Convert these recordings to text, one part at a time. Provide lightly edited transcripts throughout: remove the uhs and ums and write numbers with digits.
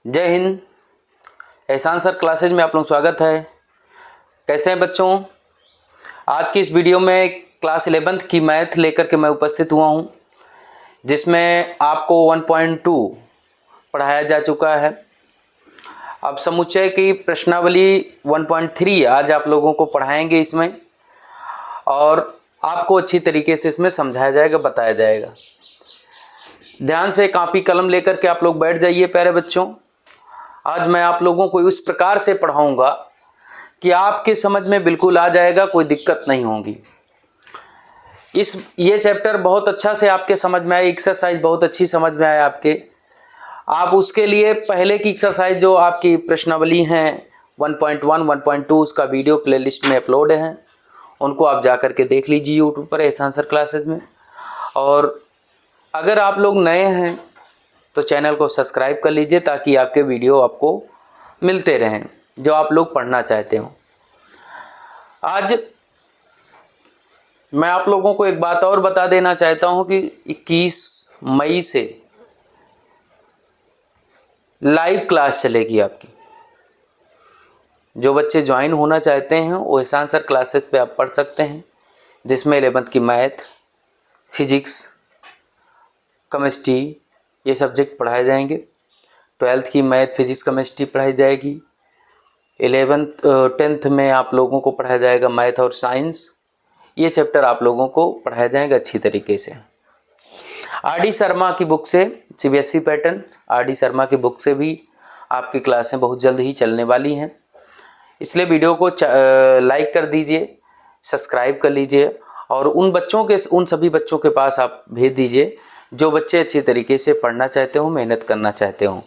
जय हिंद। एहसान sir classes में आप लोगों का स्वागत है। कैसे हैं बच्चों? आज की इस वीडियो में क्लास 11th की मैथ लेकर के मैं उपस्थित हुआ हूं, जिसमें आपको 1.2 पढ़ाया जा चुका है। अब समुच्चय की प्रश्नावली 1.3 आज आप लोगों को पढ़ाएंगे इसमें, और आपको अच्छी तरीके से इसमें समझाया जाएगा, बताया जाएगा। ध्यान से कॉपी कलम लेकर के आप लोग बैठ जाइए प्यारे बच्चों। आज मैं आप लोगों को उस प्रकार से पढ़ाऊंगा कि आपके समझ में बिल्कुल आ जाएगा, कोई दिक्कत नहीं होगी। ये चैप्टर बहुत अच्छा से आपके समझ में आए, एक्सरसाइज बहुत अच्छी समझ में आए आपके। आप उसके लिए पहले की एक्सरसाइज जो आपकी प्रश्नावली हैं 1.1, 1.2 उसका वीडियो प्लेलिस्ट में अपलोड है, उनको आप जा कर के देख लीजिए यूट्यूब पर एहसान सर क्लासेज में। और अगर आप लोग नए हैं तो चैनल को सब्सक्राइब कर लीजिए, ताकि आपके वीडियो आपको मिलते रहें जो आप लोग पढ़ना चाहते हो। आज मैं आप लोगों को एक बात और बता देना चाहता हूं कि 21 मई से लाइव क्लास चलेगी आपकी। जो बच्चे ज्वाइन होना चाहते हैं वो एहसान सर क्लासेस पे आप पढ़ सकते हैं, जिसमें 11th की मैथ, फिजिक्स, केमिस्ट्री ये सब्जेक्ट पढ़ाए जाएंगे। 12th की मैथ, फिजिक्स, केमिस्ट्री पढ़ाई जाएगी। 10th में आप लोगों को पढ़ाया जाएगा मैथ और साइंस। ये चैप्टर आप लोगों को पढ़ाया जाएगा अच्छी तरीके से। आर.डी. शर्मा की बुक से, CBSE पैटर्न आर.डी. शर्मा की बुक से भी आपकी क्लासें बहुत जल्द ही चलने वाली हैं। इसलिए वीडियो को लाइक कर दीजिए, सब्सक्राइब कर लीजिए, और उन सभी बच्चों के पास आप भेज दीजिए जो बच्चे अच्छी तरीके से पढ़ना चाहते हो, मेहनत करना चाहते हो,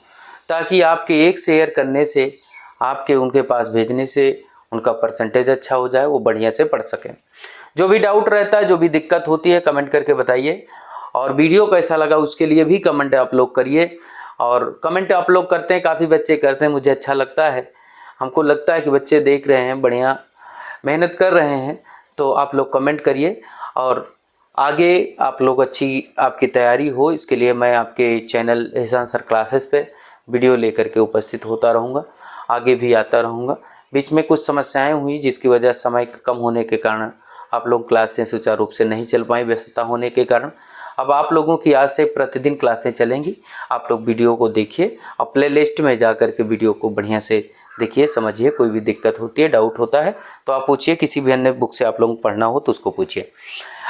ताकि आपके एक शेयर करने से, आपके उनके पास भेजने से उनका परसेंटेज अच्छा हो जाए, वो बढ़िया से पढ़ सकें। जो भी डाउट रहता है, जो भी दिक्कत होती है, कमेंट करके बताइए। और वीडियो कैसा लगा उसके लिए भी कमेंट आप लोग करिए। और कमेंट आप लोग करते हैं, काफ़ी बच्चे करते हैं, मुझे अच्छा लगता है। हमको लगता है कि बच्चे देख रहे हैं, बढ़िया मेहनत कर रहे हैं, तो आप लोग कमेंट करिए। और आगे आप लोग अच्छी आपकी तैयारी हो, इसके लिए मैं आपके चैनल एहसान सर क्लासेस पे वीडियो लेकर के उपस्थित होता रहूँगा, आगे भी आता रहूँगा। बीच में कुछ समस्याएं हुई, जिसकी वजह समय कम होने के कारण आप लोग क्लासें सुचारू रूप से नहीं चल पाई, व्यस्तता होने के कारण। अब आप लोगों की आज से प्रतिदिन क्लासें चलेंगी। आप लोग वीडियो को देखिए और प्ले लिस्ट में जा कर के वीडियो को बढ़िया से देखिए, समझिए। कोई भी दिक्कत होती है, डाउट होता है तो आप पूछिए, किसी भी अन्य बुक से आप लोगों को पढ़ना हो तो उसको पूछिए।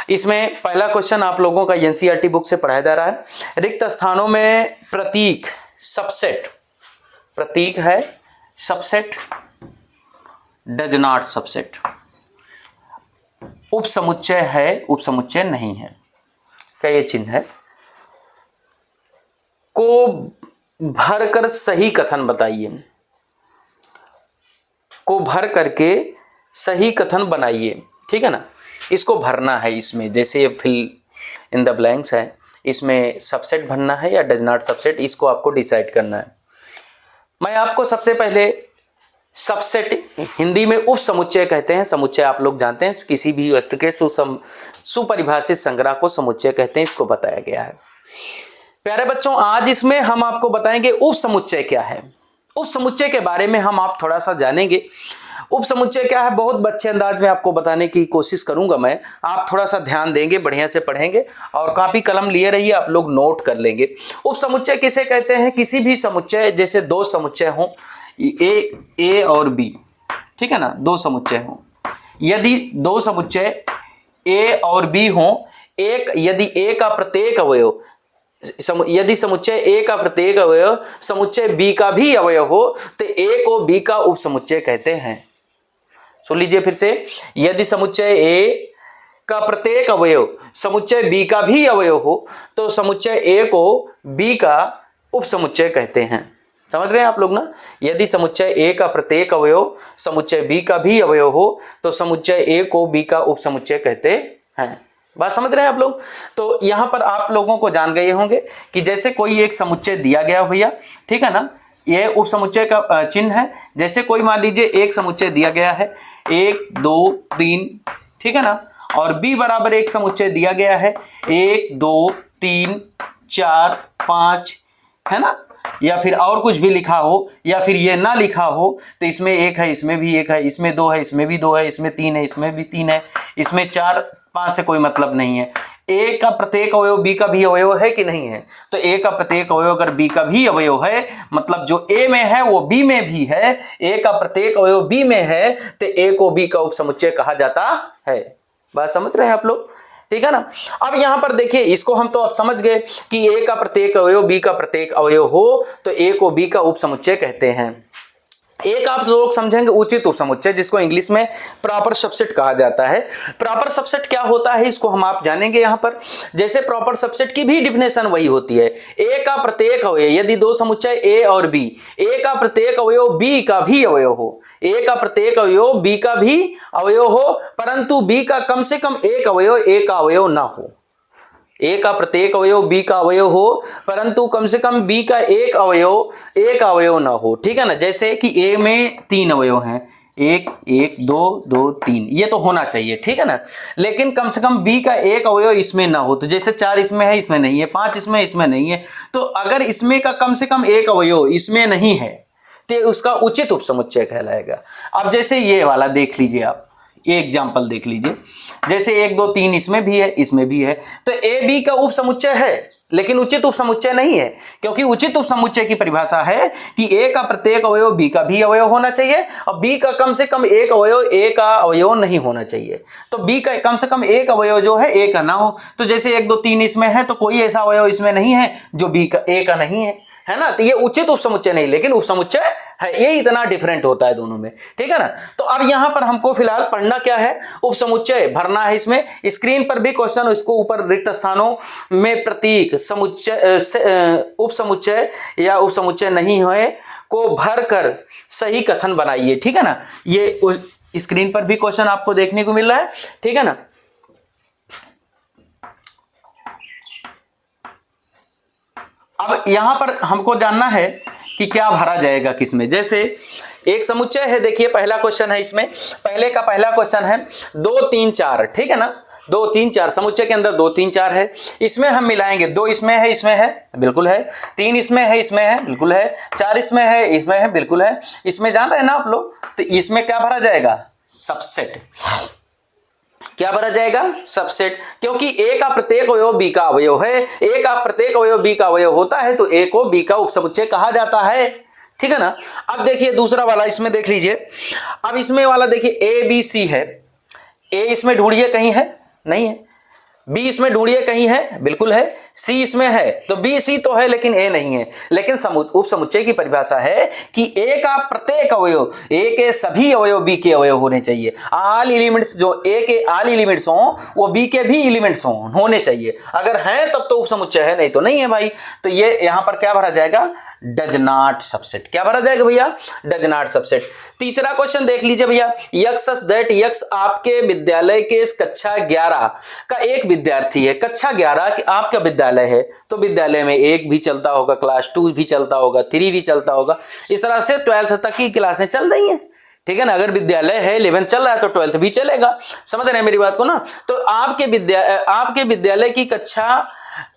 इसमें पहला क्वेश्चन आप लोगों का NCERT बुक से पढ़ाया जा रहा है। रिक्त स्थानों में प्रतीक सबसेट, प्रतीक है सबसेट, डज नॉट सबसेट, उपसमुच्चय है, उपसमुच्चय नहीं है। क्या ये चिन्ह है? को भरकर सही कथन बताइए, को भर करके सही कथन बनाइए, ठीक है ना। इसको भरना है, इसमें जैसे ये फिल इन द ब्लैंक्स है, इसमें सबसेट भरना है या डज नॉट सबसेट, इसको आपको डिसाइड करना है। मैं आपको सबसे पहले सबसेट, हिंदी में उपसमुच्चय कहते हैं। समुच्चय आप लोग जानते हैं, किसी भी वस्तु के सुपरिभाषित संग्रह को समुच्चय कहते हैं, इसको बताया गया है। प्यारे बच्चों, आज इसमें हम आपको बताएंगे उपसमुच्चय क्या है। उपसमुच्चय के बारे में हम आप थोड़ा सा जानेंगे। उपसमुच्चय क्या है, बहुत अच्छे अंदाज में आपको बताने की कोशिश करूंगा मैं। आप थोड़ा सा ध्यान देंगे, बढ़िया से पढ़ेंगे, और कॉपी कलम लिए रहिए, आप लोग नोट कर लेंगे। उपसमुच्चय किसे कहते हैं? किसी भी समुच्चय, जैसे दो समुच्चय हों, ए और बी, ठीक है ना, दो समुच्चय हों। यदि दो समुच्चय ए और बी हों, यदि ए का प्रत्येक अवयव, यदि समुच्चय ए का प्रत्येक अवयव समुच्चय बी का भी अवयव हो, तो ए को बी का उपसमुच्चय कहते हैं। सुन लीजिए फिर से, यदि समुच्चय ए का प्रत्येक अवयव समुच्चय बी का भी अवयव हो, तो समुच्चय ए को बी का उपसमुच्चय कहते हैं। समझ रहे हैं आप लोग ना? यदि समुच्चय ए का प्रत्येक अवयव समुच्चय बी का भी अवयव हो, तो समुच्चय ए को बी का उपसमुच्चय कहते हैं। बात समझ रहे हैं आप लोग? तो यहां पर आप लोगों को जान गए होंगे कि जैसे कोई एक समुच्चय दिया गया भैया, ठीक है ना, ये उपसमुच्चय का चिन्ह है। जैसे कोई मान लीजिए एक समुच्चय दिया गया है 1 2 3, ठीक है ना, और b बराबर एक समुच्चय दिया गया है 1 2 3 4 5, है ना। या फिर और कुछ भी लिखा हो या फिर ये ना लिखा हो तो इसमें एक है, इसमें भी एक है, इसमें दो है, इसमें भी दो है, इसमें तीन है, इसमें भी तीन है, इसमें चार पांच से कोई मतलब नहीं है। ए का प्रत्येक अवयव बी का भी अवयव है कि नहीं है? तो ए का प्रत्येक अवयव अगर बी का भी अवयव है, मतलब जो ए में है वो बी में भी है, ए का प्रत्येक अवयव बी में है, तो ए को बी का उपसमुच्चय कहा जाता है। बात समझ रहे हैं आप लोग? ठीक है ना। अब यहां पर देखिए, इसको हम तो अब समझ गए कि ए का प्रत्येक अवयव बी का प्रत्येक अवयव हो तो ए को बी का उपसमुच्चय कहते हैं। एक आप लोग समझेंगे उचित उपसमुच्चय, जिसको इंग्लिश में प्रॉपर सबसेट कहा जाता है। प्रॉपर सबसेट क्या होता है इसको हम आप जानेंगे यहां पर। जैसे प्रॉपर सबसेट की भी डिफिनेशन वही होती है, ए का प्रत्येक अवयव, यदि दो समुच्चय ए और बी, ए का प्रत्येक अवयव बी का भी अवयव हो, ए का प्रत्येक अवयव बी का भी अवयव हो, परंतु बी का कम से कम एक अवयव ए का अवयव ना हो। ए का प्रत्येक अवयव बी का अवयव हो परंतु कम से कम बी का एक अवयव ना हो। ठीक है ना। जैसे कि ए में तीन अवयव हैं, एक एक दो दो तीन, ये तो होना चाहिए। ठीक है ना। लेकिन कम से कम बी का एक अवयव इसमें ना हो। तो जैसे चार इसमें है, इसमें नहीं है, पांच इसमें नहीं है, तो अगर इसमें का कम से कम एक अवयव इसमें नहीं है तो उसका उचित उपसमुच्चय कहलाएगा। अब जैसे ये वाला देख लीजिए, आप ये एग्जाम्पल देख लीजिए, जैसे एक दो तीन इसमें भी है, इसमें भी है, तो ए बी का उपसमुच्चय है लेकिन उचित उपसमुच्चय नहीं है, क्योंकि उचित उपसमुच्चय की परिभाषा है कि ए का प्रत्येक अवयव बी का भी अवयव होना चाहिए और बी का कम से कम एक अवयव ए का अवयव नहीं होना चाहिए। तो बी का कम से कम एक अवयव जो है ए का ना हो। तो जैसे एक दो तीन इसमें है तो कोई ऐसा अवयव इसमें नहीं है जो बी का ए का नहीं है ना। तो ये उचित उपसमुच्चय नहीं, लेकिन उपसमुच्चय है। ये इतना डिफरेंट होता है दोनों में। ठीक है ना। तो अब यहां पर हमको फिलहाल पढ़ना क्या है, उपसमुच्चय भरना है। इसमें स्क्रीन पर भी क्वेश्चन, इसको ऊपर रिक्त स्थानों में प्रतीक समुच्चय उपसमुच्चय या उपसमुच्चय नहीं है को भरकर सही कथन बनाइए। ठीक है ना। ये स्क्रीन पर भी क्वेश्चन आपको देखने को मिल रहा है। ठीक है ना। अब यहां पर हमको जानना है कि क्या भरा जाएगा किसमें। जैसे एक समुच्चय है, देखिए पहला क्वेश्चन है, इसमें पहला क्वेश्चन है 2 3 4। ठीक है ना। 2 3 4 समुच्चय के अंदर 2 3 4 है, इसमें हम मिलाएंगे। 2 इसमें है बिल्कुल है, 3 इसमें है बिल्कुल है, 4 इसमें है बिल्कुल है। इसमें जान रहे हैं ना आप लोग। तो इसमें क्या भरा जाएगा, सबसेट। क्या भरा जाएगा, सबसेट, क्योंकि ए का प्रत्येक अवयव बी का अवयव है। ए का प्रत्येक अवयव बी का अवयव होता है तो ए को बी का उपसमुच्चय कहा जाता है। ठीक है ना। अब देखिए दूसरा वाला, इसमें देख लीजिए। अब इसमें वाला देखिए ए बी सी है, ए इसमें ढूंढिए कहीं है, नहीं है। बी इसमें ढूंढिए कहीं है, बिल्कुल है। सी इसमें है, तो बी सी तो है लेकिन ए नहीं है। लेकिन उपसमुच्चय की परिभाषा है कि ए का प्रत्येक अवयव, ए के सभी अवयव बी के अवयव होने चाहिए। ऑल एलिमेंट्स, जो ए के ऑल एलिमेंट्स हों वो बी के भी एलिमेंट्स होने चाहिए। अगर हैं तब तो उपसमुच्चय है, नहीं तो नहीं है भाई। तो ये यहां पर क्या भरा जाएगा, डज नॉट सबसेट। क्या भरा जाएगा भैया, डज नॉट सबसेट। तीसरा क्वेश्चन देख लीजिए भैया, यक्स सच दैट यक्स आपके विद्यालय के कक्षा 11 का एक विद्यार्थी है। कक्षा 11 आपका विद्यालय है तो विद्यालय में 1 भी चलता होगा, क्लास 2 भी चलता होगा, 3 भी चलता होगा, इस तरह से 12th तक की क्लासें चल रही हैं। ठीक है ना। अगर विद्यालय है 11 चल रहा है तो 12th भी चलेगा। समझ रहे हैं मेरी बात को ना। तो आपके विद्यालय की कक्षा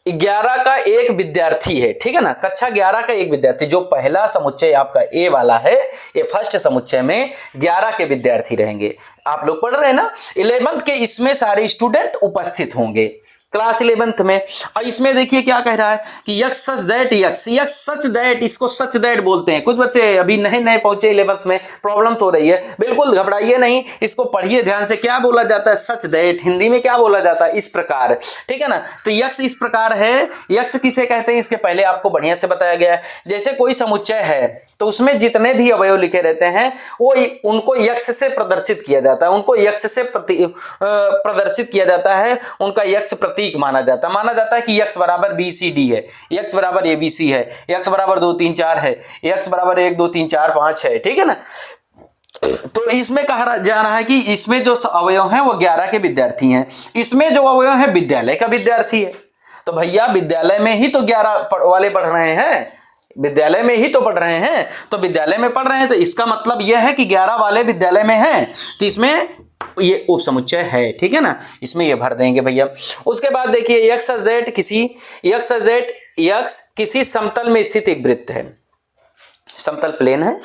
11 का एक विद्यार्थी है। ठीक है ना। कक्षा 11 का एक विद्यार्थी, जो पहला समुच्चय आपका ए वाला है, ये फर्स्ट समुच्चय में 11 के विद्यार्थी रहेंगे। आप लोग पढ़ रहे हैं ना। 11th के इसमें सारे स्टूडेंट उपस्थित होंगे क्लास 11th में। और इसमें देखिए क्या कह रहा है कि x such that x such that, इसको सच दैट बोलते हैं। कुछ बच्चे अभी नए पहुंचे 11th में, प्रॉब्लम तो हो रही है, बिल्कुल घबराइए नहीं, इसको पढ़िए ध्यान से। क्या बोला जाता है, सच दैट। हिंदी में क्या बोला जाता है, इस प्रकार। ठीक है ना। तो यक्स इस प्रकार है। यक्स किसे कहते हैं, इसके पहले आपको बढ़िया से बताया गया है। जैसे कोई समुच्चय है तो उसमें जितने भी अवयव लिखे रहते हैं वो उनको यक्स से प्रदर्शित किया जाता है, उनको यक्स से प्रदर्शित किया जाता है, उनका यक्स प्रतीक माना जाता है कि यक्स बराबर बी सी डी है, यक्स बराबर ए बी सी है, यक्स बराबर 2 3 4 है, यक्स बराबर 1 2 3 4 5 है। ठीक है ना। तो इसमें कहा जा रहा है कि इसमें जो अवयव हैं वो 11 के विद्यार्थी हैं, इसमें जो अवयव है विद्यालय का विद्यार्थी है। तो भैया विद्यालय में ही तो 11 वाले पढ़ रहे हैं, विद्यालय में ही तो पढ़ रहे हैं, तो विद्यालय में पढ़ रहे हैं तो इसका मतलब यह है कि 11 वाले विद्यालय में हैं, तो इसमें ये उपसमुच्चय है। ठीक है ना। इसमें ये भर देंगे भैया। उसके बाद देखिए यक्स सच दैट यक्स किसी समतल में स्थित एक वृत्त है, समतल प्लेन है,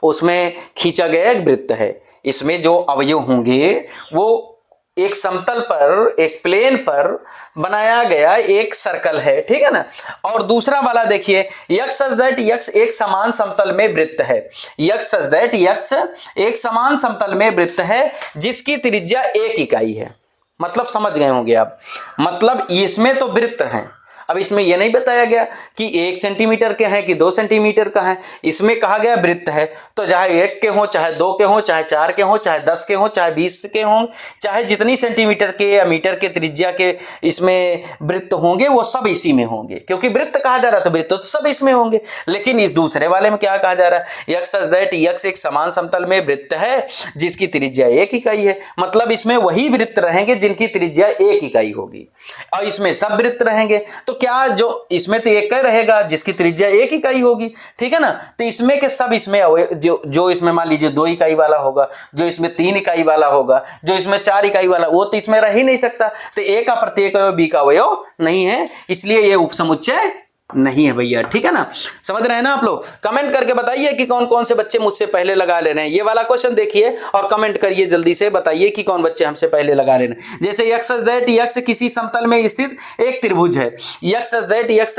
उसमें खींचा गया एक वृत्त है। इसमें जो अवयव होंगे वो एक समतल पर, एक प्लेन पर बनाया गया एक सर्कल है, ठीक है ना। और दूसरा वाला देखिए, यक्स सच दैट यक्स एक समान समतल में वृत्त है। यक्स सच दैट यक्स एक समान समतल में वृत्त है जिसकी त्रिज्या 1 इकाई है। मतलब समझ गए होंगे आप, मतलब इसमें तो वृत्त है, अब इसमें यह नहीं बताया गया कि 1 सेंटीमीटर के हैं कि 2 सेंटीमीटर का है, इसमें कहा गया वृत्त है। तो चाहे 1 के हो, चाहे 2 के हो, चाहे 4 के हो, चाहे 10 के हो, चाहे 20 के हों, चाहे जितनी सेंटीमीटर के या मीटर के त्रिज्या के इसमें वृत्त होंगे वो सब इसी में होंगे, क्योंकि वृत्त कहा जा रहा है तो वृत्त तो सब इसमें होंगे। लेकिन इस दूसरे वाले में क्या कहा जा रहा है, यक्स सच दैट यक्स एक समान समतल में वृत्त है जिसकी त्रिज्या 1 इकाई है। मतलब इसमें वही वृत्त रहेंगे जिनकी त्रिज्या 1 इकाई होगी, और इसमें सब वृत्त रहेंगे। तो क्या जो इसमें तो एक रहेगा जिसकी त्रिज्या 1 इकाई होगी, ठीक है ना। तो इसमें के सब इसमें जो इसमें मान लीजिए 2 इकाई वाला होगा, जो इसमें 3 इकाई वाला होगा, जो इसमें 4 इकाई वाला, वो तो इसमें रह ही नहीं सकता। तो ए का प्रत्येक अवयव बी का अवयव नहीं है, इसलिए ये उपसमुच्चय नहीं है भैया, ठीक है ना। समझ रहे हैं ना आप लोग। कमेंट करके बताइए कि कौन कौन से बच्चे मुझसे पहले लगा ले रहे हैं। ये वाला क्वेश्चन देखिए और कमेंट करिए जल्दी से, बताइए कि कौन बच्चे हमसे पहले लगा ले रहे हैं। जैसे यक्स सच दैट यक्स किसी समतल में स्थित एक त्रिभुज है। यक्स सच दैट यक्स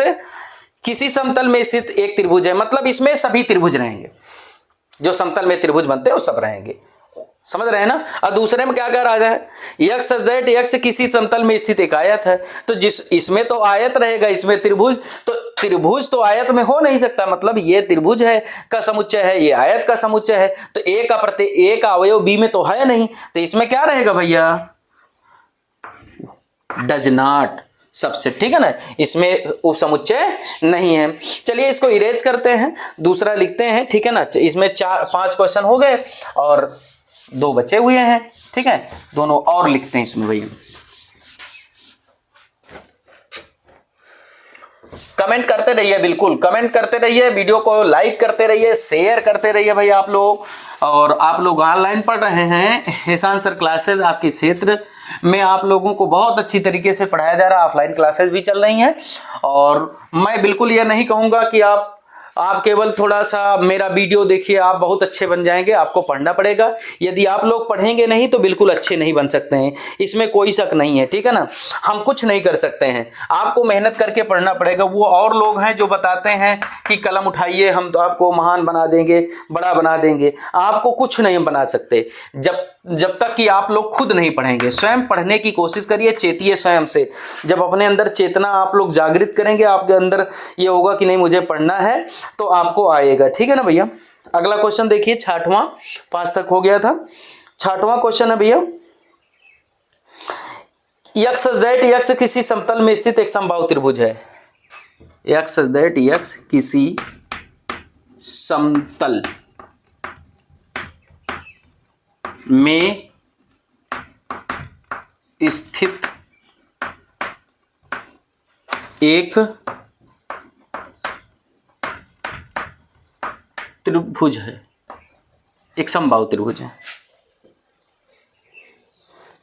किसी समतल में स्थित एक त्रिभुज है, मतलब इसमें सभी त्रिभुज रहेंगे, जो समतल में त्रिभुज बनते हैं वो सब रहेंगे। समझ रहे हैं ना। और दूसरे में क्या कह रहा है, यक्स सच दैट यक्स किसी समतल में स्थित एक आयत है। तो जिस इसमें तो आयत रहेगा, इसमें त्रिभुज, तो त्रिभुज तो आयत में हो नहीं सकता, मतलब ये त्रिभुज है का समुच्चय है, ये आयत का समुच्चय है। तो ए का अवयव बी में तो है नहीं, तो इसमें क्या रहेगा भैया, डज नॉट सबसेट, ठीक है ना। इसमें उपसमुच्चय नहीं है। चलिए इसको इरेज करते हैं, दूसरा लिखते हैं, ठीक है ना। इसमें 4-5 क्वेश्चन हो गए और 2 बचे हुए हैं, ठीक है। दोनों और लिखते हैं इसमें भैया। कमेंट करते रहिए, बिल्कुल कमेंट करते रहिए, वीडियो को लाइक करते रहिए, शेयर करते रहिए भाई आप लोग। और आप लोग ऑनलाइन पढ़ रहे हैं, एहसान सर क्लासेस आपके क्षेत्र में आप लोगों को बहुत अच्छी तरीके से पढ़ाया जा रहा है, ऑफलाइन क्लासेस भी चल रही हैं। और मैं बिल्कुल ये नहीं कहूँगा कि आप केवल थोड़ा सा मेरा वीडियो देखिए आप बहुत अच्छे बन जाएंगे, आपको पढ़ना पड़ेगा। यदि आप लोग पढ़ेंगे नहीं तो बिल्कुल अच्छे नहीं बन सकते हैं, इसमें कोई शक नहीं है, ठीक है ना। हम कुछ नहीं कर सकते हैं, आपको मेहनत करके पढ़ना पड़ेगा। वो और लोग हैं जो बताते हैं कि कलम उठाइए हम तो आपको महान बना देंगे, बड़ा बना देंगे, आपको कुछ नहीं बना सकते जब तक कि आप लोग खुद नहीं पढ़ेंगे। स्वयं पढ़ने की कोशिश करिए, चेतिए स्वयं से। जब अपने अंदर चेतना आप लोग जागृत करेंगे, आपके अंदर ये होगा कि नहीं मुझे पढ़ना है, तो आपको आएगा, ठीक है ना भैया। अगला क्वेश्चन देखिए, 6वां, 5 तक हो गया था। 6वां क्वेश्चन है भैया, यक्स सच दैट यक्स किसी समतल में स्थित एक समबाहु त्रिभुज है। यक्स सच दैट यक्स किसी समतल में स्थित एक त्रिभुज है, एक समबाहु त्रिभुज है।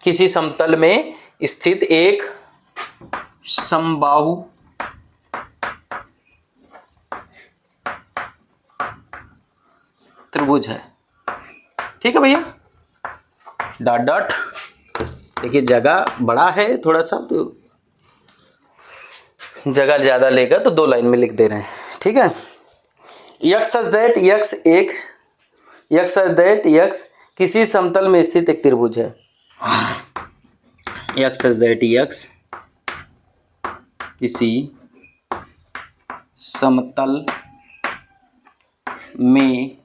किसी समतल में स्थित एक समबाहु त्रिभुज है, ठीक है भैया। डॉट डॉट देखिए, जगह बड़ा है थोड़ा सा, तो जगह ज़्यादा लेगा तो 2 लाइन में लिख दे रहे हैं, ठीक है। यक्स सच दैट यक्स किसी समतल में स्थित एक त्रिभुज है। यक्स सच दैट यक्स किसी समतल में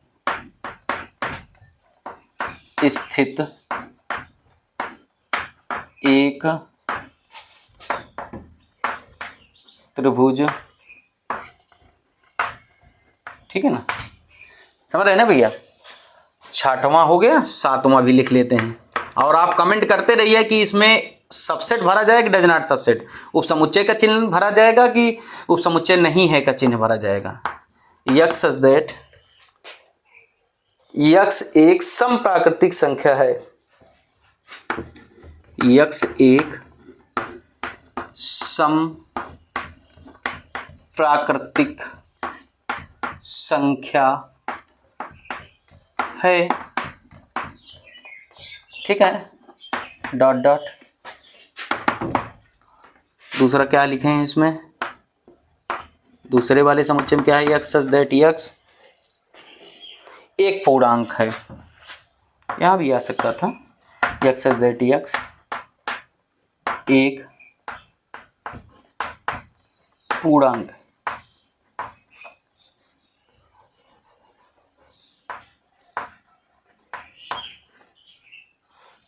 स्थित एक त्रिभुज, ठीक है ना। समझ रहे हैं ना भैया। 6वां हो गया, 7वां भी लिख लेते हैं। और आप कमेंट करते रहिए कि इसमें सबसेट भरा जाएगा कि डज नॉट सबसेट, उपसमुच्चय का चिन्ह भरा जाएगा कि उपसमुच्चय नहीं है का चिन्ह भरा जाएगा। यक्स सच दैट यक्स एक समप्राकृतिक संख्या है। यक्स एक प्राकृतिक संख्या है, ठीक है, डॉट डॉट। दूसरा क्या लिखे हैं इसमें, दूसरे वाले समुच्चय में क्या है, x सच दैट x एक पूर्णांक है, यहां भी आ सकता था x सच दैट x एक पूर्णांक।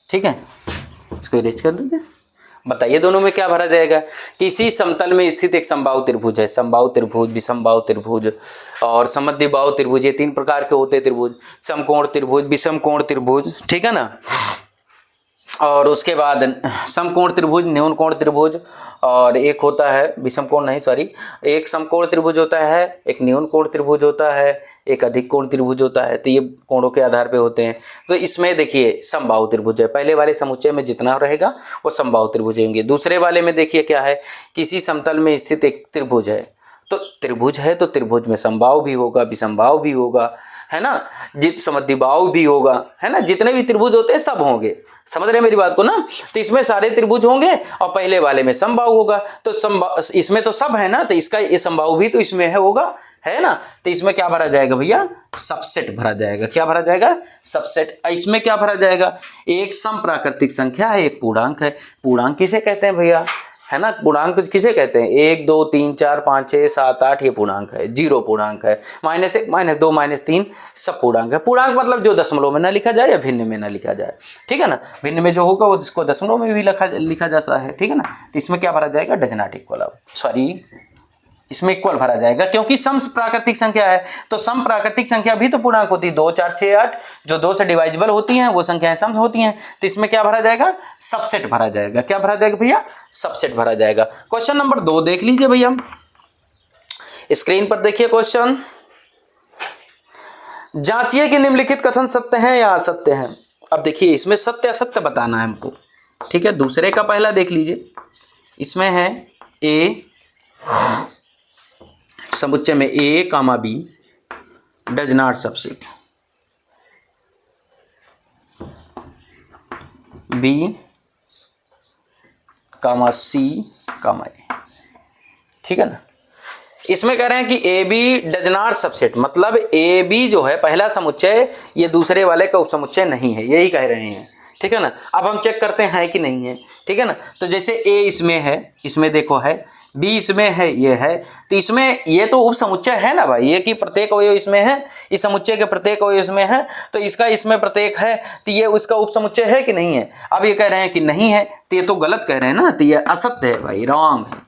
ठीक है, इसको इरेज कर देते हैं। बताइए दोनों में क्या भरा जाएगा। किसी समतल में स्थित एक समबाहु त्रिभुज है, समबाहु त्रिभुज, विषमबाहु त्रिभुज और समद्विबाहु त्रिभुज, ये तीन प्रकार के होते हैं त्रिभुज। समकोण त्रिभुज, विषमकोण त्रिभुज, ठीक है ना। और उसके बाद समकोण त्रिभुज, न्यून कोण त्रिभुज और एक होता है विषमकोण नहीं सॉरी, एक समकोण त्रिभुज होता है, एक न्यून कोण त्रिभुज होता है, एक अधिक कोण त्रिभुज होता है। तो ये कोणों के आधार पे होते हैं। तो इसमें देखिए समबाहु त्रिभुज है, पहले वाले समुच्चय में जितना रहेगा वो समबाहु त्रिभुज होंगे। दूसरे वाले में देखिए क्या है, किसी समतल में स्थित एक त्रिभुज है, तो त्रिभुज है तो त्रिभुज में समबाहु भी होगा, विषमबाहु भी होगा, है ना, समद्विबाहु भी होगा, है ना, जितने भी त्रिभुज होते हैं सब होंगे। समझ रहे हैं मेरी बात को ना। तो इसमें सारे त्रिभुज होंगे और पहले वाले में समबाहु होगा। तो इसमें तो सब है ना, तो इसका ये समबाहु भी तो इसमें है होगा, है ना। तो इसमें क्या भरा जाएगा भैया, सबसेट भरा जाएगा। क्या भरा जाएगा, सबसेट। इसमें क्या भरा जाएगा, एक सम प्राकृतिक संख्या है, एक पूर्णांक है। पूर्णांक किसे कहते हैं भैया, है ना, पूर्णांक किसे कहते हैं, 1 2 3 4 5 6 7 8 ये पूर्णांक है। 0 पूर्णांक है, -1 -2 -3 सब पूर्णांक है। पूर्णांक मतलब जो दशमलव में ना लिखा जाए या भिन्न में ना लिखा जाए, ठीक है ना। भिन्न में जो होगा वो इसको दशमलव में भी लिखा जाता है, ठीक है ना। तो इसमें क्या भरा जाएगा, डज नॉट इक्वल, सॉरी इसमें इक्वल भरा जाएगा क्योंकि सम प्राकृतिक संख्या है। तो सम प्राकृतिक संख्या भी तो पूर्णांक होती है, 2 4 6 8 जो 2 से डिवाइजिबल होती हैं वो संख्याएं सम होती हैं। तो इसमें क्या भरा जाएगा, सबसेट भरा जाएगा। क्या भरा जाएगा भैया, सबसेट भरा जाएगा। क्वेश्चन नंबर 2 देख लीजिए भैया, स्क्रीन पर देखिए क्वेश्चन। जांचिए कि निम्नलिखित कथन सत्य हैं या असत्य हैं। अब देखिए इसमें सत्य असत्य बताना है हमको, ठीक है। दूसरे का पहला देख लीजिए, इसमें है ए समुच्चय में A, B does not subset, B, C, A, ठीक है ना। इसमें कह रहे हैं कि AB डज नॉट सबसेट, मतलब AB जो है पहला समुच्चय ये दूसरे वाले का उपसमुच्चय नहीं है, यही कह रहे हैं, ठीक है ना। अब हम चेक करते हैं कि नहीं है, ठीक है ना। तो जैसे A इसमें है, इसमें देखो है, B इसमें है, ये है, तो इसमें ये तो उपसमुच्चय है ना भाई, ये कि प्रत्येक अवयव इसमें है, इस समुच्चय के प्रत्येक अवयव इसमें है, तो इसका इसमें प्रत्येक है, तो ये उसका उपसमुच्चय है कि नहीं है। अब ये कह रहे हैं कि नहीं है, तो ये तो गलत कह रहे हैं ना, तो ये असत्य है भाई, रॉन्ग है,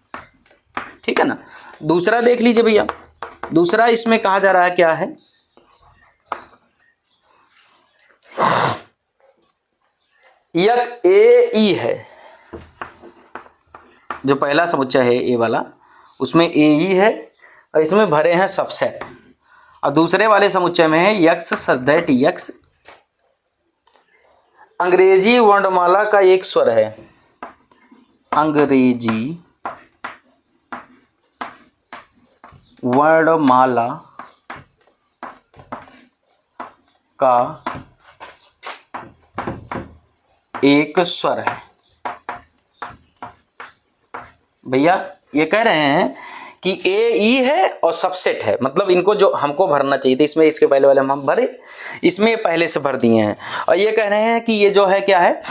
ठीक है ना। दूसरा देख लीजिए भैया, दूसरा इसमें कहा जा रहा है क्या है, यक ए है, जो पहला समुच्चय है ए वाला उसमें ए ही है और इसमें भरे हैं सबसेट। और दूसरे वाले समुच्चय में है यक्स सच दैट यक्स अंग्रेजी वर्णमाला का एक स्वर है, अंग्रेजी वर्णमाला का एक स्वर है। भैया ये कह रहे हैं कि ए ई है और सबसेट है, मतलब इनको जो हमको भरना चाहिए था इसमें, इसके पहले वाले हम भरे, इसमें पहले से भर दिए हैं। और ये कह रहे हैं कि ये जो है क्या है,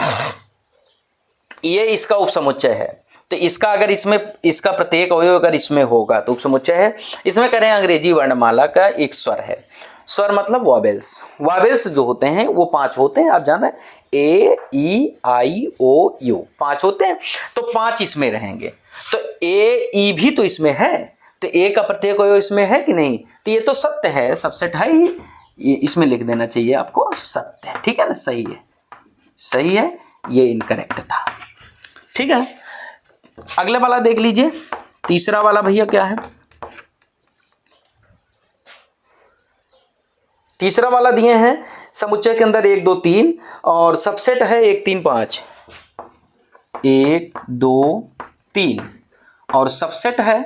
ये इसका उपसमुच्चय है, तो इसका अगर इसमें इसका प्रत्येक अवयव अगर इसमें होगा तो उपसमुच्चय है। इसमें कह रहे हैं अंग्रेजी वर्णमाला का एक स्वर है, स्वर मतलब वॉवेल्स। वॉवेल्स जो होते हैं वो 5 होते हैं, आप जान रहे हैं, ए ई आई ओ यू 5 होते हैं, तो 5 इसमें रहेंगे। तो ए ई भी तो इसमें है, तो ए का प्रत्येक अवयव इसमें है कि नहीं, तो ये तो सत्य है, सबसेट है ही, ये इसमें लिख देना चाहिए आपको सत्य है, ठीक है ना, सही है, सही है, ये इनकरेक्ट था, ठीक है। अगले वाला देख लीजिए, तीसरा वाला भैया क्या है, तीसरा वाला दिए हैं समुच्चय के अंदर 1 2 3 और सबसेट है 1 3 5, 1 2 3 और सबसेट है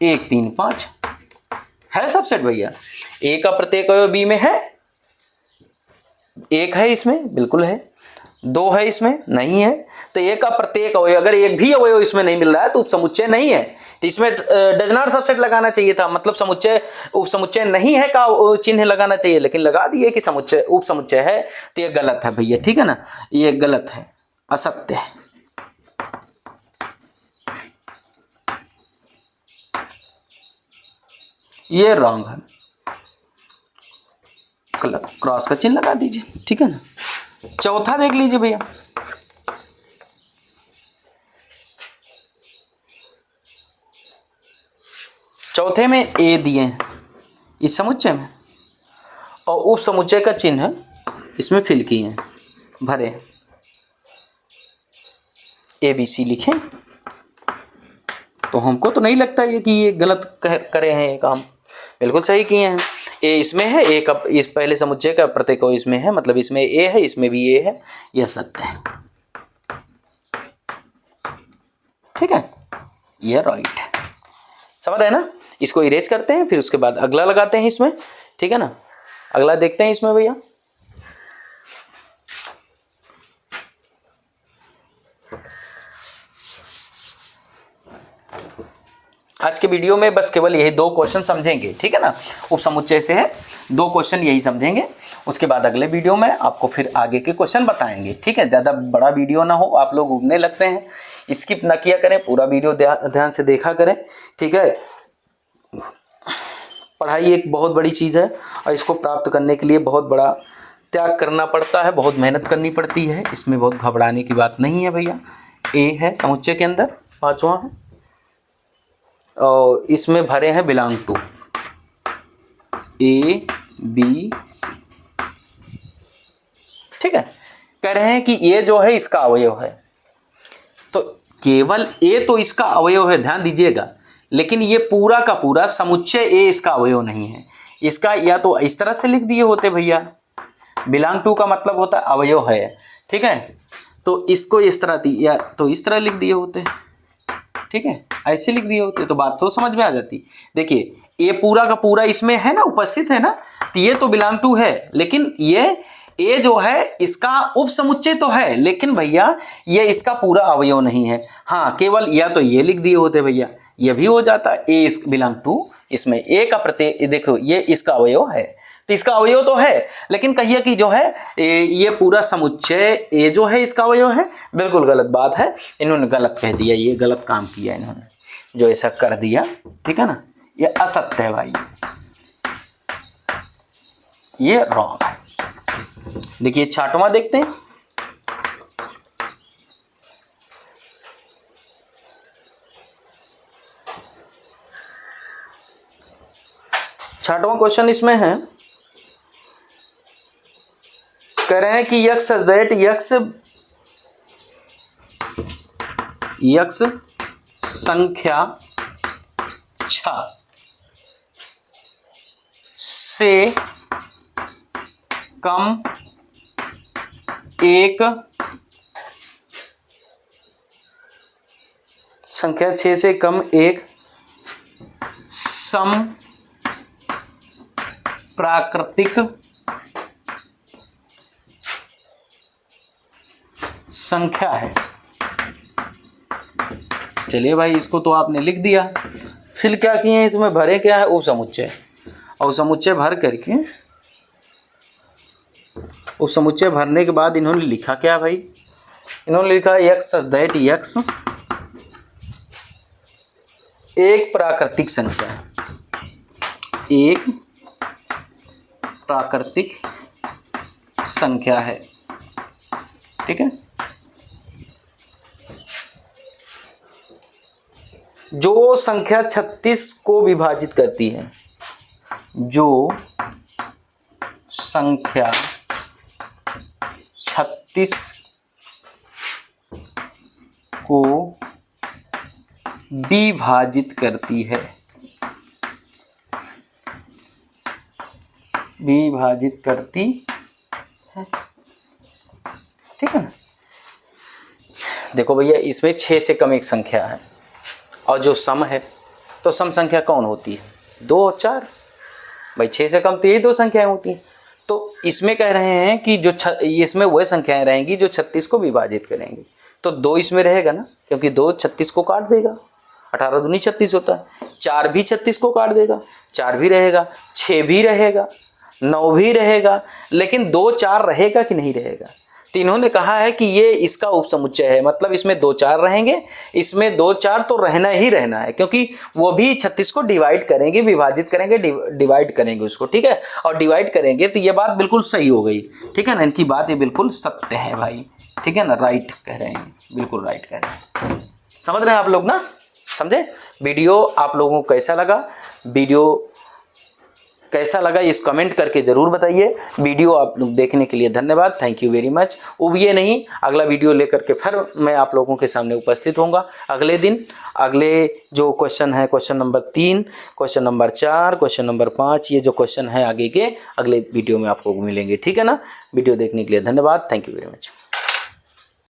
1 3 5 है सबसेट भैया। ए का प्रत्येक अवयव बी में है, 1 है इसमें, बिल्कुल है। 2 है इसमें, नहीं है। तो ए का प्रत्येक अवयव, अगर एक भी अवयव इसमें नहीं मिल रहा है तो उपसमुच्चय नहीं है। तो इसमें डज नॉट सबसेट लगाना चाहिए था, मतलब समुच्चय उपसमुच्चय नहीं है का चिन्ह लगाना चाहिए, लेकिन लगा दिए कि समुच्चय उपसमुच्चय है। तो ये गलत है भैया, ठीक है ना, ये गलत है, असत्य है। ये रॉन्ग है, क्रॉस का चिन्ह लगा दीजिए, ठीक है ना। चौथा देख लीजिए भैया, चौथे में ए दिए हैं इस समुच्चय में, और उप समुच्चय का चिन्ह इसमें फिल किए हैं, भरे ABC लिखें। तो हमको तो नहीं लगता ये कि ये गलत करे हैं, ये काम बिल्कुल सही किए हैं। ए इसमें है, ए का इस पहले समुच्चय का प्रत्येक इसमें है, मतलब इसमें ए है, इसमें भी ए है, यह सत्य है, ठीक है, यह राइट है। समझ रहे हैं ना। इसको इरेज करते हैं, फिर उसके बाद अगला लगाते हैं इसमें, ठीक है ना। अगला देखते हैं इसमें भैया, आज के वीडियो में बस केवल यही 2 क्वेश्चन समझेंगे, ठीक है ना। उपसमुच्चय से है 2 क्वेश्चन यही समझेंगे, उसके बाद अगले वीडियो में आपको फिर आगे के क्वेश्चन बताएंगे, ठीक है। ज़्यादा बड़ा वीडियो ना हो, आप लोग उगने लगते हैं, स्किप ना किया करें, पूरा वीडियो ध्यान से देखा करें, ठीक है। पढ़ाई एक बहुत बड़ी चीज़ है और इसको प्राप्त करने के लिए बहुत बड़ा त्याग करना पड़ता है, बहुत मेहनत करनी पड़ती है, इसमें बहुत घबराने की बात नहीं है भैया। ए है समुच्चय के अंदर, 5वां है, और इसमें भरे हैं बिलोंग टू ABC, ठीक है। कह रहे हैं कि ये जो है इसका अवयव है, तो केवल ए तो इसका अवयव है, ध्यान दीजिएगा, लेकिन ये पूरा का पूरा समुच्चय ए इसका अवयव नहीं है। इसका या तो इस तरह से लिख दिए होते भैया, बिलोंग टू का मतलब होता है अवयव है, ठीक है, तो इसको इस तरह दी, या तो इस तरह लिख दिए होते, ठीक है, ऐसे लिख दिए होते तो बात तो समझ में आ जाती। देखिए ये पूरा का पूरा इसमें है ना, उपस्थित है ना, तो ये तो बिलोंग टू है, लेकिन ये जो है इसका उपसमुच्चय तो है, लेकिन भैया ये इसका पूरा अवयव नहीं है। हाँ, केवल या तो ये लिख दिए होते भैया, ये भी हो जाता, ए इस बिलोंग टू, इसमें ए का प्रत्यय, देखो ये इसका अवयव है, तो इसका अवयव तो है, लेकिन कहिए कि जो है ये पूरा समुच्चय ये जो है इसका अवयव है, बिल्कुल गलत बात है। इन्होंने गलत कह दिया, ये गलत काम किया इन्होंने जो ऐसा कर दिया, ठीक है ना, ये असत्य है भाई, ये रॉन्ग है। देखिए 6वां देखते हैं, छठवां क्वेश्चन इसमें है, कह रहे हैं कि यक्स सच दैट यक्स संख्या 6 से कम एक संख्या 6 से कम एक सम प्राकृतिक संख्या है। चलिए भाई, इसको तो आपने लिख दिया, फिर क्या किए हैं इसमें भरे क्या है, उपसमुच्चय, और समुच्चय भर करके, उपसमुच्चय भरने के बाद इन्होंने लिखा क्या भाई, इन्होंने लिखा यक्स सच दैट यक्स एक प्राकृतिक संख्या है, एक प्राकृतिक संख्या है, ठीक है। जो संख्या 36 को विभाजित करती है, जो संख्या 36 को विभाजित करती है, विभाजित करती है, ठीक है ना। देखो भैया, इसमें 6 से कम एक संख्या है, और जो सम है तो सम संख्या कौन होती है? 2 और 4। भाई 6 से कम तो यही 2 संख्याएं होती हैं। तो इसमें कह रहे हैं कि जो इसमें वह संख्याएं रहेंगी जो 36 को विभाजित करेंगी। तो 2 इसमें रहेगा ना, क्योंकि 2 36 को काट देगा, 18 दूनी 36 होता है। 4 भी 36 को काट देगा, 4 भी रहेगा, 6 भी रहेगा, 9 भी रहेगा, लेकिन 2 4 रहेगा कि नहीं रहेगा? तो इन्होंने कहा है कि ये इसका उपसमुच्चय है, मतलब इसमें 2 4 रहेंगे, इसमें 2 4 तो रहना ही रहना है, क्योंकि वो भी 36 को डिवाइड करेंगे, विभाजित करेंगे, डिवाइड करेंगे उसको, ठीक है। और डिवाइड करेंगे तो ये बात बिल्कुल सही हो गई, ठीक है ना। इनकी बात ये बिल्कुल सत्य है भाई, ठीक है ना, राइट कह रहे हैं, बिल्कुल राइट कह रहे हैं। समझ रहे हैं आप लोग ना, समझे? वीडियो आप लोगों को कैसा लगा, वीडियो कैसा लगा इस कमेंट करके ज़रूर बताइए। वीडियो आप लोग देखने के लिए धन्यवाद, थैंक यू वेरी मच। उबिए नहीं, अगला वीडियो लेकर के फिर मैं आप लोगों के सामने उपस्थित होऊंगा अगले दिन। अगले जो क्वेश्चन है, question number 3, question number 4, question number 5, ये जो क्वेश्चन है आगे के अगले वीडियो में आप लोग मिलेंगे, ठीक है ना। वीडियो देखने के लिए धन्यवाद, थैंक यू वेरी मच।